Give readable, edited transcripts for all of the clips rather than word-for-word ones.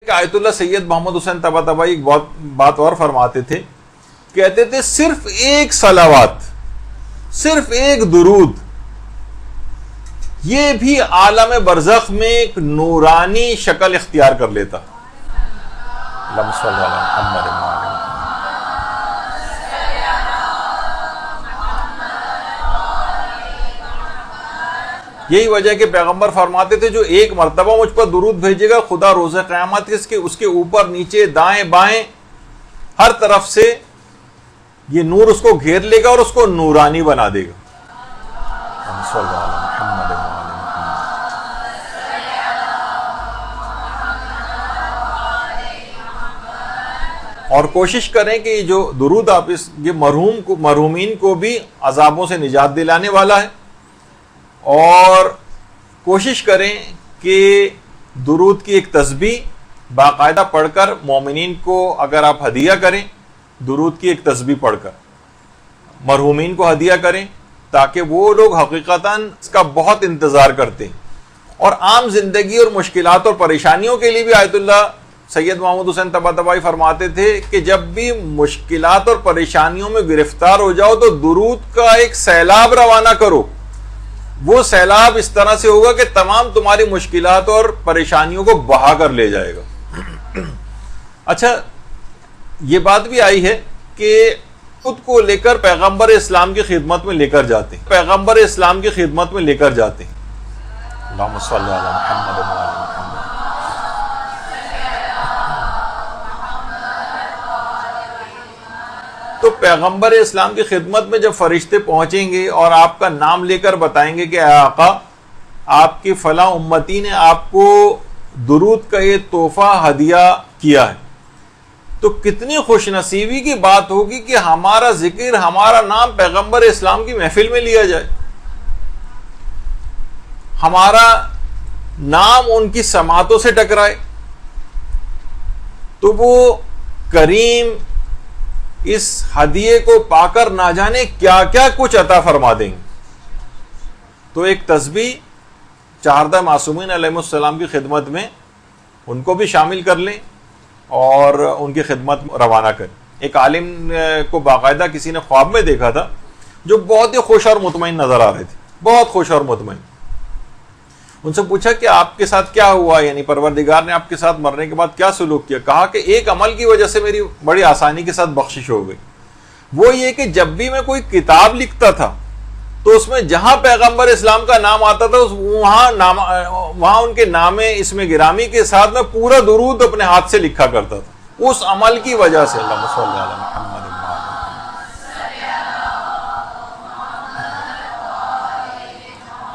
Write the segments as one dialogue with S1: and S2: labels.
S1: کہ آیت اللہ سید محمد حسین طباطبائی ایک بات اور فرماتے تھے، کہتے تھے صرف ایک صلوات، صرف ایک درود، یہ بھی عالم برزخ میں ایک نورانی شکل اختیار کر لیتا. اللہم صلی علی محمد و علی محمد. یہی وجہ کہ پیغمبر فرماتے تھے جو ایک مرتبہ مجھ پر درود بھیجے گا، خدا روز قیامت اس کے اوپر نیچے دائیں بائیں ہر طرف سے یہ نور اس کو گھیر لے گا اور اس کو نورانی بنا دے گا. صلی اللہ علیہ محمد و علی محمد. اور کوشش کریں کہ یہ جو درود آپ یہ مرحومین کو بھی عذابوں سے نجات دلانے والا ہے، اور کوشش کریں کہ درود کی ایک تسبیح باقاعدہ پڑھ کر مومنین کو اگر آپ ہدیہ کریں، درود کی ایک تسبیح پڑھ کر مرحومین کو ہدیہ کریں، تاکہ وہ لوگ حقیقتاً اس کا بہت انتظار کرتے ہیں. اور عام زندگی اور مشکلات اور پریشانیوں کے لیے بھی آیت اللہ سید محمد حسین طباطبائی فرماتے تھے کہ جب بھی مشکلات اور پریشانیوں میں گرفتار ہو جاؤ تو درود کا ایک سیلاب روانہ کرو. وہ سیلاب اس طرح سے ہوگا کہ تمام تمہاری مشکلات اور پریشانیوں کو بہا کر لے جائے گا. اچھا، یہ بات بھی آئی ہے کہ خود کو لے کر پیغمبر اسلام کی خدمت میں لے کر جاتے ہیں، پیغمبر اسلام کی خدمت میں لے کر جاتے ہیں. اللہم صلی علی محمد و علی محمد. تو پیغمبر اسلام کی خدمت میں جب فرشتے پہنچیں گے اور آپ کا نام لے کر بتائیں گے کہ اے آقا، آپ کی فلاں امتی نے آپ کو درود کا یہ تحفہ ہدیہ کیا ہے، تو کتنی خوش نصیبی کی بات ہوگی کہ ہمارا ذکر، ہمارا نام پیغمبر اسلام کی محفل میں لیا جائے، ہمارا نام ان کی سماعتوں سے ٹکرائے. تو وہ کریم اس ہدیے کو پا کر نہ جانے کیا کیا کچھ عطا فرما دیں گے. تو ایک تسبیح چہاردہ معصومین علیہ السلام کی خدمت میں ان کو بھی شامل کر لیں اور ان کی خدمت روانہ کریں. ایک عالم کو باقاعدہ کسی نے خواب میں دیکھا تھا جو بہت ہی خوش اور مطمئن نظر آ رہے تھے، بہت خوش اور مطمئن. ان سے پوچھا کہ آپ کے ساتھ کیا ہوا، یعنی پروردگار نے آپ کے ساتھ مرنے کے بعد کیا سلوک کیا؟ کہا کہ ایک عمل کی وجہ سے میری بڑی آسانی کے ساتھ بخشش ہو گئی، وہ یہ کہ جب بھی میں کوئی کتاب لکھتا تھا تو اس میں جہاں پیغمبر اسلام کا نام آتا تھا وہاں ان کے نام اسم گرامی کے ساتھ میں پورا درود اپنے ہاتھ سے لکھا کرتا تھا، اس عمل کی وجہ سے. اللہم صلی علی محمد.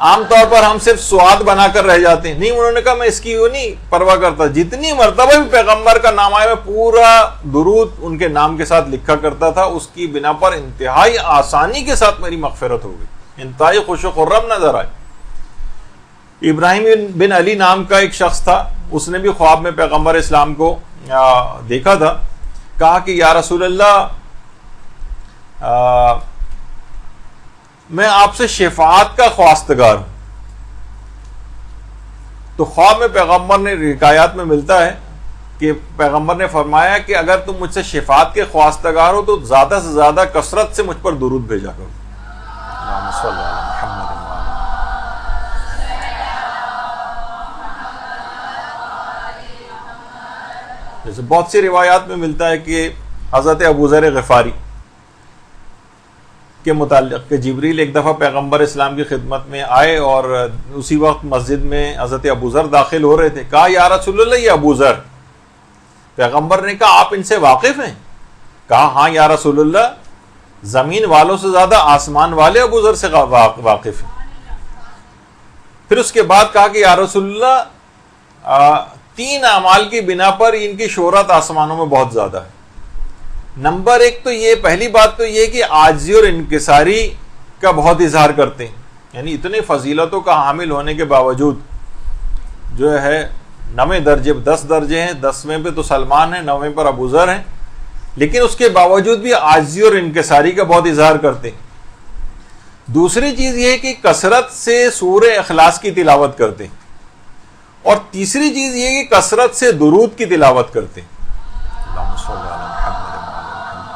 S1: عام طور پر ہم صرف سواد بنا کر رہ جاتے ہیں. نہیں، انہوں نے کہا میں اس کی وہ نہیں پرواہ کرتا، جتنی مرتبہ بھی پیغمبر کا نام آئے میں پورا درود ان کے نام کے ساتھ لکھا کرتا تھا. اس کی بنا پر انتہائی آسانی کے ساتھ میری مغفرت ہو گئی، انتہائی خوش و خرم نظر آئے. ابراہیم بن علی نام کا ایک شخص تھا، اس نے بھی خواب میں پیغمبر اسلام کو دیکھا تھا. کہا کہ یا رسول اللہ، میں آپ سے شفاعت کا خواستگار ہوں. تو خواب میں پیغمبر نے، حکایات میں ملتا ہے کہ پیغمبر نے فرمایا کہ اگر تم مجھ سے شفاعت کے خواستگار ہو تو زیادہ سے زیادہ کثرت سے مجھ پر درود بھیجا کرو. اللہم صلی علی محمد. جیسے بہت سی روایات میں ملتا ہے کہ حضرت ابو ذر غفاری کے متعلق کہ جبریل ایک دفعہ پیغمبر اسلام کی خدمت میں آئے اور اسی وقت مسجد میں حضرت ابو ذر داخل ہو رہے تھے. کہا یا رسول اللہ، یہ ابو ذر. پیغمبر نے کہا آپ ان سے واقف ہیں؟ کہا ہاں یا رسول اللہ، زمین والوں سے زیادہ آسمان والے ابو ذر سے واقف ہیں. پھر اس کے بعد کہا کہ یا رسول اللہ، 3 اعمال کی بنا پر ان کی شہرت آسمانوں میں بہت زیادہ ہے. نمبر 1 تو یہ، پہلی بات تو یہ کہ عاجزی اور انکساری کا بہت اظہار کرتے ہیں، یعنی اتنے فضیلتوں کا حامل ہونے کے باوجود جو ہے 9 درجے 10 درجے ہیں، 10ویں پہ تو سلمان ہیں، 9ویں پر ابو ذر ہیں، لیکن اس کے باوجود بھی عاجزی اور انکساری کا بہت اظہار کرتے ہیں. دوسری چیز یہ ہے کہ کثرت سے سورہ اخلاص کی تلاوت کرتے ہیں، اور تیسری چیز یہ کہ کثرت سے درود کی تلاوت کرتے ہیں. اللہم صل علی محمد وعلی محمد.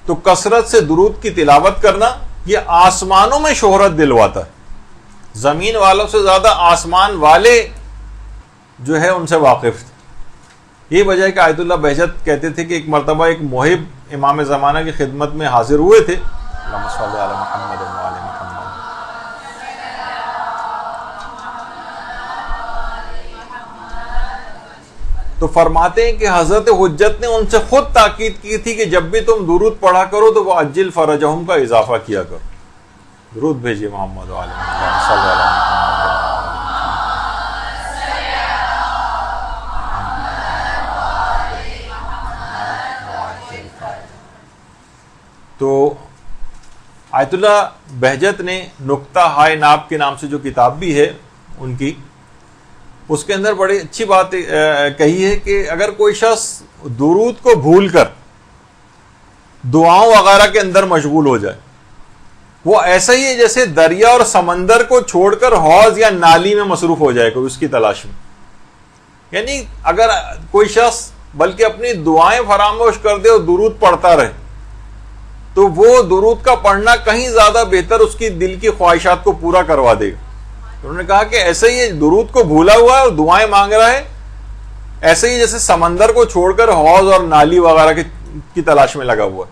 S1: تو کثرت سے درود کی تلاوت کرنا یہ آسمانوں میں شہرت دلواتا ہے. زمین والوں سے زیادہ آسمان والے جو ہے ان سے واقف تھے. یہ وجہ ہے کہ آیت اللہ بہجت کہتے تھے کہ ایک مرتبہ ایک محب امام زمانہ کی خدمت میں حاضر ہوئے تھے. اللہم صل علی محمد وعلی محمد. تو فرماتے ہیں کہ حضرت حجت نے ان سے خود تاکید کی تھی کہ جب بھی تم درود پڑھا کرو تو وہ عجل فرجہم کا اضافہ کیا کرو. درود بھیجیے محمد وعلی محمد صلی اللہ علیہ وسلم. تو آیت اللہ بہجت نے نکتہ ہائے ناب کے نام سے جو کتاب بھی ہے ان کی، اس کے اندر بڑی اچھی بات کہی ہے کہ اگر کوئی شخص درود کو بھول کر دعاؤں وغیرہ کے اندر مشغول ہو جائے، وہ ایسا ہی ہے جیسے دریا اور سمندر کو چھوڑ کر حوض یا نالی میں مصروف ہو جائے کوئی اس کی تلاش میں. یعنی اگر کوئی شخص بلکہ اپنی دعائیں فراموش کر دے اور درود پڑھتا رہے تو وہ درود کا پڑھنا کہیں زیادہ بہتر اس کی دل کی خواہشات کو پورا کروا دے گا. انہوں نے کہا کہ ایسے ہی درود کو بھولا ہوا ہے اور دعائیں مانگ رہا ہے، ایسے ہی جیسے سمندر کو چھوڑ کر حوض اور نالی وغیرہ کی تلاش میں لگا ہوا ہے.